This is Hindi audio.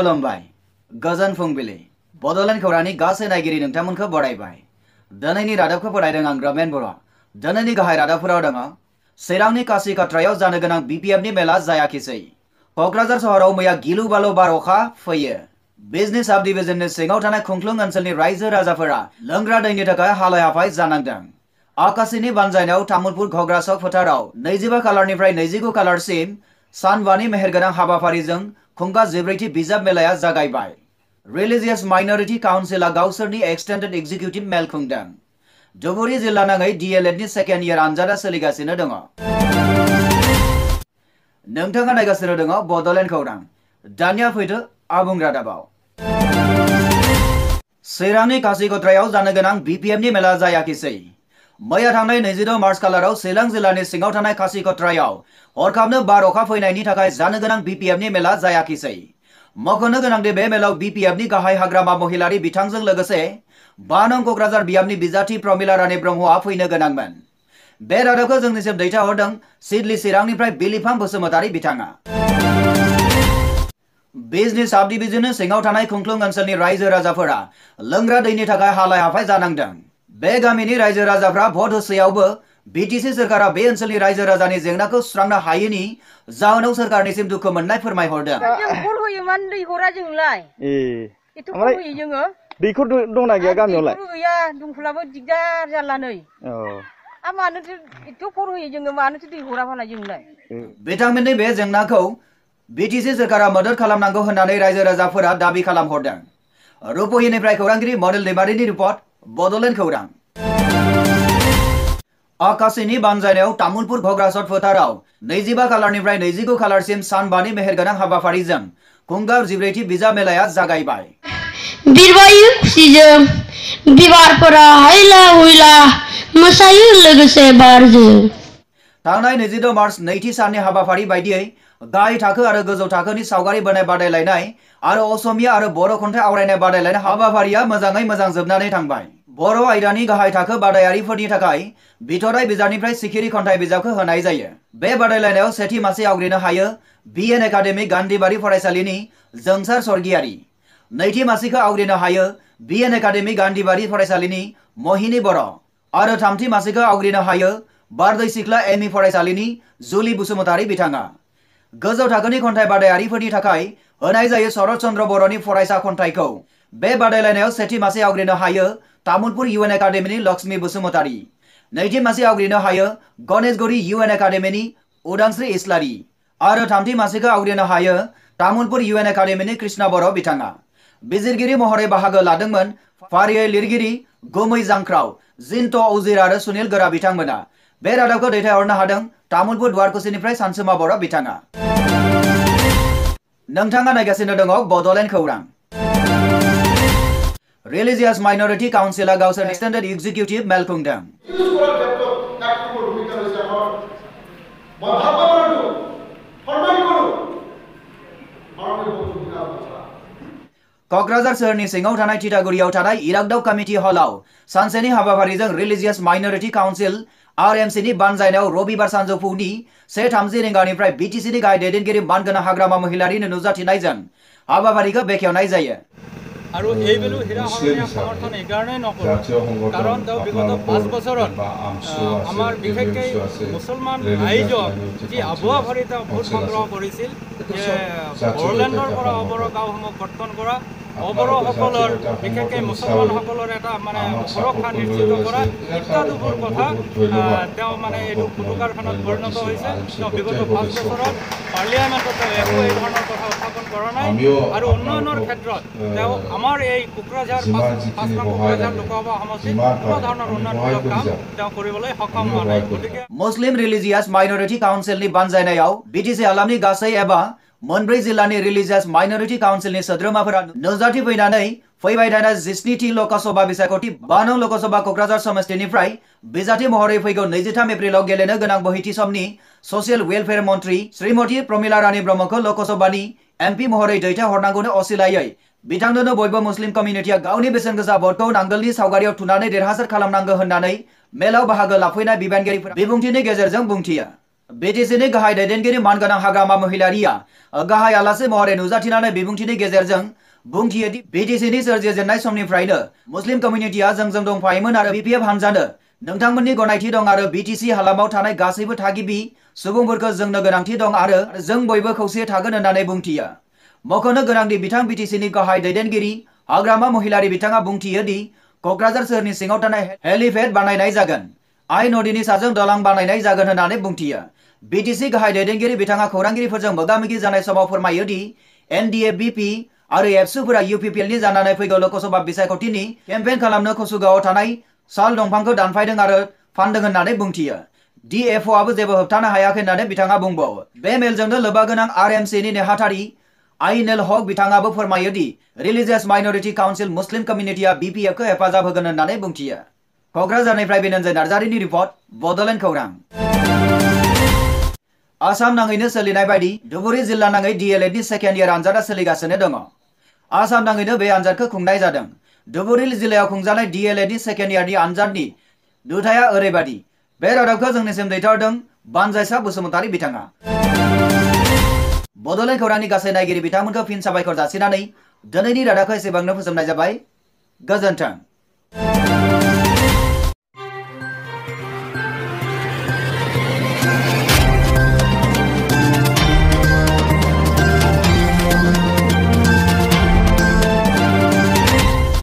खुलुमबाय गोजोन फुंबिलि बड'लेण्ड खौरांनि गासै नायगिरि नोंथांमोनखौ बरायबाय दिनैनि रादाबखौ फरायदों आं रमेन बर'। दिनैनि गाहाय रादाबफोराव दङ चिरांनि कासी कट्रायाव जानो गोनां BPFनि मेला जायाखिसै। क'क्राझार सहराव मैया गिलु बालु बार अखा फैयो। बिजनी साब डिभिजननि सिङाव थानाय खुंख्लुं ओनसोलनि रायजो राजाफोरा लोंग्रा दैनि थाखाय हालाय हाफाय जानांदों। आकाशीनि बानजायनायाव तामुलपुर घग्रा चक फोथाराव 25 खालारनिफ्राय 29 खालारसिम सानबानि मेहेरगोनां हाबाफारिजों खुंगा 14थि बिजाब मेलाया जागायबाय। रिलिजियस माइनरिटी काउन्सिलआ गावसोरनि एक्सटेंडेड एग्जीक्यूटिव मेल खुंदों। धुबुरी जिल्ला नाङै DLEDनि सेकेन्ड इयार आनजादा सोलिगासिनो दङ। नोंथाङा नायगासिनो दङ बड'लेण्ड खौरां। दानिया फैदो आबुं रादाबाव। चिरांनि कासी कट्रायाव जानो गोनां BPFनि मेला जायाखिसै। मैया थांनाय 26 मार्च खालाराव चिरां जिल्लानि सिङाव थानाय कासी कट्रायाव हरखाबनो बार अखा फैनायनि थाखाय जानो गोनां BPFनि मेला जायाखिसै। मख'नो गोनांदि बे मेलाव BPFनि गाहाय हाग्रामा महिलारि बिथांजों लोगोसे 5 नं क'क्राझार बियाबनि बिजाथि प्रमिला रानी ब्रह्मआ फैनो गोनांमोन। बे रादाबखौ जोंनिसिम दैथायहरदों सिडली चिरांनिफ्राय बिलिफां बसुमतारी बिथाङा। बिजनी साब डिभिजननि सिङाव थानाय खुंख्लुं ओनसोलनि रायजो राजाफोरा लोंग्रा दैनि थाखाय हालाय हाफाय जानांदों। बे गामिनि रायजो राजाफ्रा भट होसेयावबो BTC सोरखारा बे ओनसोलनि रायजो राजानि जेंनाखौ सुस्रांनो हायैनि जाहोनाव सोरखारनिसिम दुखु मोननाय फोरमायहरदों। जों होयोमान दै हरा जोंलाय एथ' खल होयो जोङो। दैखर दंना गैया गामियावलाय? दैखर गैया, दंखलाबो दिगदार जाला नै। मानोथो एथ' खल होयो जोङो, मानोथो दै हरा फालाय जोंलाय? बिथांमोननि बे जेंनाखौ BTC सोरखारा मदद खालामनांगौ होननानै रायजो राजाफोरा दाबि खालामहरदों। रुपहिनिफ्राय खौरांगिरि मडेल दैमारिनि रिपर्ट, बड'लेण्ड खौरां। आकाशीनि बानजायनायाव तामुलपुर घग्रा चक फोथाराव 25 खालारनिफ्राय 29 खालारसिम सानबानि मेहेरगोनां हाबाफारिजों खुंगा 14थि बिजाब मेलाया जागायबाय। बिरबायो खुसिजों बिबारफोरा हायला हुइला मोसायो लोगोसे बारजों। थांनाय 26 मार्च नैथि साननि हाबाफारि बायदियै गाहाय थाखो आरो गोजौ थाखोनि सावगारि बोनाय बादायलायनाय आरो असमिया आरो बर' खन्थाइ आवरायनाय बादायलायनाय हाबाफारिया मोजाङै मोजां जोबनानै थांबाय। बर' आयदानि गाहाय थाखो बादायारिफोरनि थाखाय बिथराइ बिजाबनिफ्राय सिखिरि खन्थाइ बिजाबखौ होनाय जायो। बे बादायलायनायाव सेथि मासि आवग्रिनो हायो BN एकाडेमि गान्धीबारि फरायसालिनि जोंसार स्वर्गियारि। नैथि मासिखौ आवग्रिनो हायो BN एकाडेमि गान्धीबारि फरायसालिनि महिनी बर' आरो थामथि मासिखौ आवग्रिनो हायो बारदै सिख्ला ME फरायसालिनि जुलि बसुमतारी बिथाङा। गोजौ थाखोनि खन्थाइ बादायारिफोरनि थाखाय होनाय जायो शरत चन्द्र बर'नि फरायसा खन्थाइखौ। बे बादायलायनायाव सेथि मासि आवग्रिनो हायो तामुलपुर UN एकाडेमिनि लक्ष्मी बसुमतारी। नैथि मासि आवग्रिनो हायो गणेशगुरी UN एकाडेमिनि उदांस्री इस्लारि आरो थामथि मासिखौ आवग्रिनो हायो तामुलपुर UN एकाडेमिनि कृष्णा बर' बिथाङा। बिजिरगिरि महरै बाहागो लादोंमोन फारियै लिरगिरि गुमै जांख्राव, जिन्ट' उजिर आरो सुनिल गोरा बिथांमोना। बे रादाबखौ दैथायहरनो हादों तामुलपुर दुवारकुसिनिफ्राय सानसुमा बर' बिथाङा। नोंथाङा नायगासिनो दङ बड'लेण्ड खौरां। रिलिजियास माइनरिटी काउन्सिलआ गावसोरनि एक्सटेंडेड एग्जीक्यूटिव मेल खुंदों। क'क्राझार सोहोरनि सिङाव थानाय थिथागुरियाव थानाय इरागदाव कमिटि हलाव सानसेनि हाबाफारिजों रिलिजियास माइनरिटी काउन्सिल RMCनि बानजायनायाव रबिबार सानजौफुनि 1:30 रिंगानिफ्राय BTCनि गाहाय दैदेनगिरि मानगोनां हाग्रामा महिलारिनि नुजाथिनायजों हाबाफारिखौ बेखेवनाय जायो। আৰু এইবেলো হীৰা হৰণীয়া সমৰ্থন এইকাৰণেই নকৰোঁ কাৰণ তেওঁ বিগত 5 বছৰত আমাৰ বিশেষকৈ মুছলমান ৰাইজক যি আবুৱা ভৰি তেওঁ ভোট সংগ্ৰহ কৰিছিল, বড়োলেণ্ডৰ পৰা অবৰ গাঁওসমূহ কৰ্তন কৰা, অবৰসকলৰ বিশেষকৈ মুছলমানসকলৰ এটা মানে সুৰক্ষা নিশ্চিত কৰা ইত্যাদিবোৰ কথা তেওঁ মানে এইটো ফুটুকাৰখানাত পৰিণত হৈছে। তেওঁ বিগত 5 বছৰত পাৰ্লিয়ামেণ্টত তেওঁ একো এই ধৰণৰ কথা উত্থাপন কৰা নাই আৰু উন্নয়নৰ ক্ষেত্ৰত তেওঁ আমাৰ এই কোকৰাঝাৰ 5 নং কোকৰাঝাৰ লোকসভা সমষ্টিত কোনো ধৰণৰ উন্নয়নমূলক কাম তেওঁ কৰিবলৈ সক্ষম হোৱা নাই। গতিকে मुस्लिम रिलिजियास माइनरिटी काउन्सिलनि बानजायनायाव BTC हालामनि गासै एबा मोनब्रै जिल्लानि रिलिजियास माइनरिटी काउन्सिलनि सोद्रोमाफोरा नुजाथिफैनानै फैबाय थानाय 17थि लकसभा बिसायख'थि 5 नं लकसभा क'क्राझार समष्टिनिफ्राय बिजाथि महरै फैगौ 23 एप्रिलाव गेलेनो गोनां बोहैथि समनि ससियेल वेलफेयार मन्त्रि श्रीमती प्रमिला रानी ब्रह्मखौ लकसभानि MP महरै दैथायहरनांगौनि असिलायै बिथांनोनो बयबो मुस्लिम कमिउनिटिया गावनि बेसेन गोसा भटखौ नांगोलनि सावगारियाव थुनानै देरहासार खालामनांगौ होननानै मेलाव बाहागो लाफैनाय बिबानगिरिफोरा बिबुंथिनि गेजेरजों बुंथियो। BTCनि गाहाय दैदेनगिरि मानगोनां हाग्रामा महिलारिया गाहाय आलासि महरै नुजाथिनानै बिबुंथिनि गेजेरजों बुंथियो दि BTCनि सोरजिजेननाय समनिफ्रायनो मुस्लिम कमिउनिटिया जोंजों दंफायोमोन आरो BPF हानजानो नोंथांमोननि गनायथि दं आरो BTC हालामाव थानाय गासैबो थागिबि सुबुंफोरखौ जोंनो गोनांथि दं आरो जों बयबो खौसे थागोन होननानै बुंथियो। मख'नो गोनांदि बिथां BTCनि गाहाय दैदेनगिरि हाग्रामा महिलारि बिथाङा बुंथियो दि क'क्राझार सोहोरनि सिङाव थानाय हेलिपेड बानायनाय जागोन, आइ नदीनि साजों दालां बानायनाय जागोन होननानै बुंथियो। BTC गाहाय दैदेनगिरि बिथाङा खौरांगिरिफोरजों मोगा-मोगि जानाय समाव फोरमायो दि NDA-BP आरो एबसुफोरा UPPLनि जानानै फैगौ लोकसभा बिसायख'थिनि केम्पेइन खालामनो कसुगाआव थानाय साल दंफांखौ दानफायदों आरो फानदों होननानै बुंथियो। DFOआबो जेबो होबथानो हायाखै होननानै बिथाङा बुंबावो। बे मेलजोंनो लोब्बा गोनां RMCनि नेहाथारि आइनेल हक बिथाङाबो फोरमायो दि रिलिजियास माइनरिटि काउन्सिल मुस्लिम कमिउनिटिया BPFखौ हेफाजाब होगोन होननानै बुंथियो। क'क्राझारनिफ्राय बिनोन्जय नार्जारिनि रिपर्ट, बड'लेण्ड खौरां। आसाम नाङैनो सोलिनाय बायदि धुबुरी जिल्ला नाङै DLEDनि सेकेन्ड इयार आनजादा सोलिगासिनो दङ। आसाम नाङैनो बे आनजादखौ खुंनाय जादों। धुबुरी जिल्लायाव खुंजानाय DLEDनि सेकेन्ड इयारनि आनजादनि नुथाया ओरैबायदि। बे रादाबखौ जोंनिसिम दैथायहरदों बानजायसा बसुमतारी बिथाङा। बड'लेण्ड खौरांनि गासै नायगिरि बिथांमोनखौ फिन साबायखर जासिनानै दिनैनि रादाबखौ एसेबांनो फोजोबनाय जाबाय। गोजोन्थों।